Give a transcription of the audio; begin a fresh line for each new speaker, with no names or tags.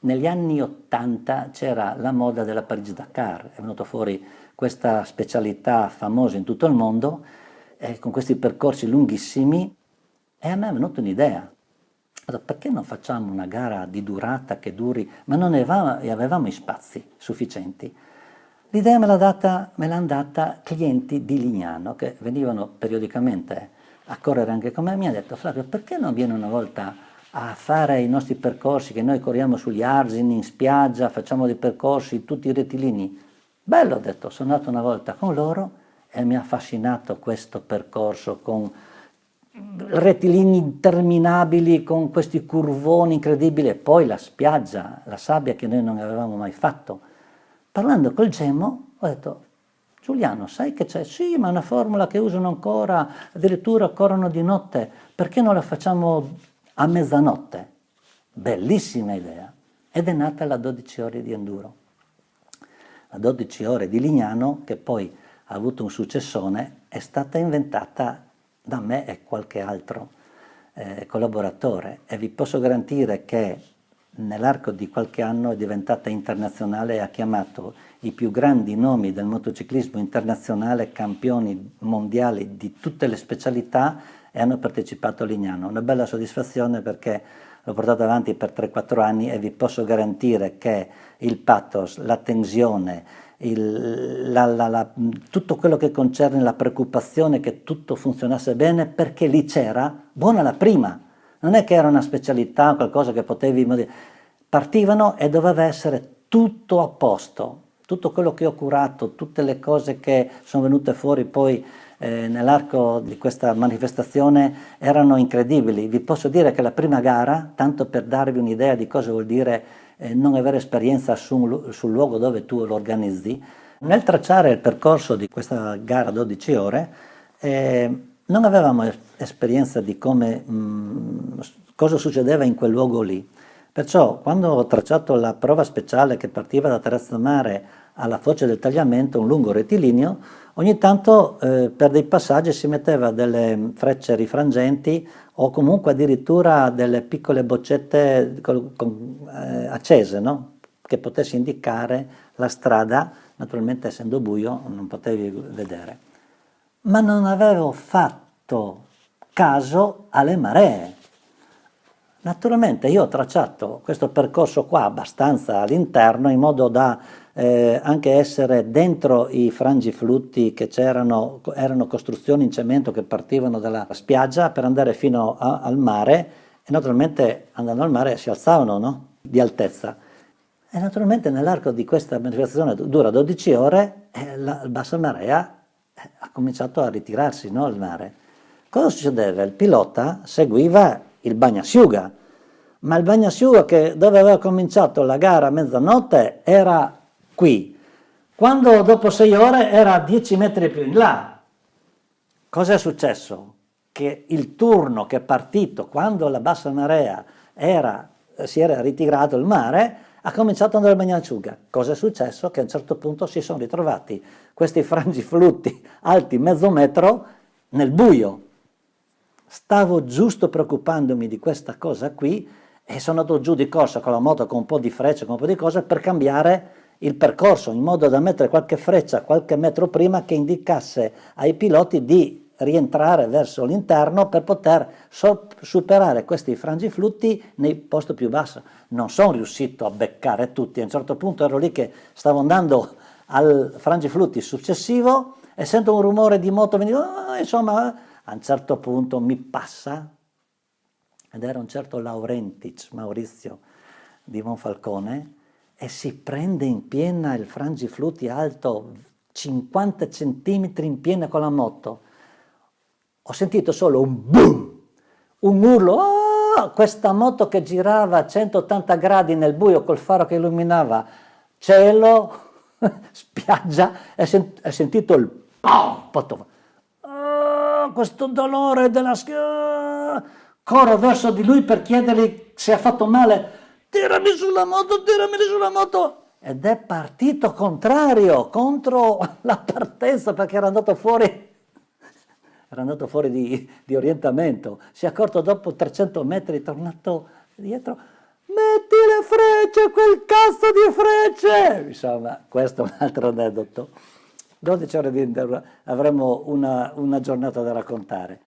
negli anni 80 c'era la moda della Parigi-Dakar, è venuta fuori questa specialità famosa in tutto il mondo, con questi percorsi lunghissimi, e a me è venuta un'idea. Allora, perché non facciamo una gara di durata che duri, ma non avevamo i spazi sufficienti. L'idea me l'hanno data clienti di Lignano che venivano periodicamente a correre anche con me, mi ha detto: Flavio, perché non vieni una volta a fare i nostri percorsi che noi corriamo sugli argini, in spiaggia, facciamo dei percorsi tutti rettilini? Bello, ho detto, sono andato una volta con loro e mi ha affascinato questo percorso con rettilini interminabili, con questi curvoni incredibili, e poi la spiaggia, la sabbia che noi non avevamo mai fatto. Parlando col Gemmo ho detto: Giuliano, sai che c'è? Sì, ma è una formula che usano ancora, addirittura corrono di notte, perché non la facciamo a mezzanotte? Bellissima idea. Ed è nata la 12 ore di enduro. La 12 ore di Lignano, che poi ha avuto un successone, è stata inventata da me e qualche altro collaboratore, e vi posso garantire che nell'arco di qualche anno è diventata internazionale e ha chiamato i più grandi nomi del motociclismo internazionale, campioni mondiali di tutte le specialità, e hanno partecipato a Lignano. Una bella soddisfazione perché l'ho portato avanti per 3-4 anni e vi posso garantire che il pathos, la tensione, tutto quello che concerne la preoccupazione che tutto funzionasse bene, perché lì c'era, buona la prima, non è che era una specialità, qualcosa che potevi partivano e doveva essere tutto a posto, tutto quello che ho curato, tutte le cose che sono venute fuori poi nell'arco di questa manifestazione erano incredibili. Vi posso dire che la prima gara, tanto per darvi un'idea di cosa vuol dire non avere esperienza sul luogo dove tu lo organizzi, nel tracciare il percorso di questa gara 12 ore, non avevamo esperienza di come, cosa succedeva in quel luogo lì. Perciò quando ho tracciato la prova speciale che partiva da Terrazzo Mare alla foce del tagliamento, un lungo rettilineo, ogni tanto per dei passaggi si metteva delle frecce rifrangenti o comunque addirittura delle piccole boccette accese, no? Che potessi indicare la strada, naturalmente essendo buio non potevi vedere. Ma non avevo fatto caso alle maree. Naturalmente io ho tracciato questo percorso qua abbastanza all'interno in modo da anche essere dentro i frangiflutti che c'erano, erano costruzioni in cemento che partivano dalla spiaggia per andare fino al mare, e naturalmente andando al mare si alzavano, no? Di altezza. E naturalmente nell'arco di questa manifestazione dura 12 ore e la bassa marea ha cominciato a ritirarsi, no, al mare. Cosa succedeva? Il pilota seguiva il bagnasciuga, ma il bagnasciuga che dove aveva cominciato la gara a mezzanotte era qui, quando dopo 6 ore era 10 metri più in là. Cosa è successo? Che il turno che è partito quando la bassa marea si era ritirato il mare ha cominciato ad andare al bagnasciuga. Cosa è successo? Che a un certo punto si sono ritrovati questi frangiflutti alti mezzo metro nel buio. Stavo giusto preoccupandomi di questa cosa qui e sono andato giù di corsa con la moto, con un po' di frecce, con un po' di cose, per cambiare il percorso, in modo da mettere qualche freccia qualche metro prima che indicasse ai piloti di rientrare verso l'interno per poter superare questi frangiflutti nei posti più bassi. Non sono riuscito a beccare tutti, a un certo punto ero lì che stavo andando al frangiflutti successivo e sento un rumore di moto, insomma a un certo punto mi passa, ed era un certo Laurentic, Maurizio di Monfalcone, e si prende in piena il frangiflutti alto 50 centimetri in piena con la moto. Ho sentito solo un boom, un urlo, oh! Questa moto che girava a 180 gradi nel buio col faro che illuminava cielo, spiaggia, e sentito il pom, questo dolore della schiena. Corro verso di lui per chiedergli se ha fatto male. Tirami sulla moto, ed è partito contrario, contro la partenza, perché era andato fuori di orientamento. Si è accorto dopo 300 metri, tornato dietro, metti le frecce, quel cazzo di frecce! Insomma, questo è un altro aneddoto. 12 ore di intervento, avremo una giornata da raccontare.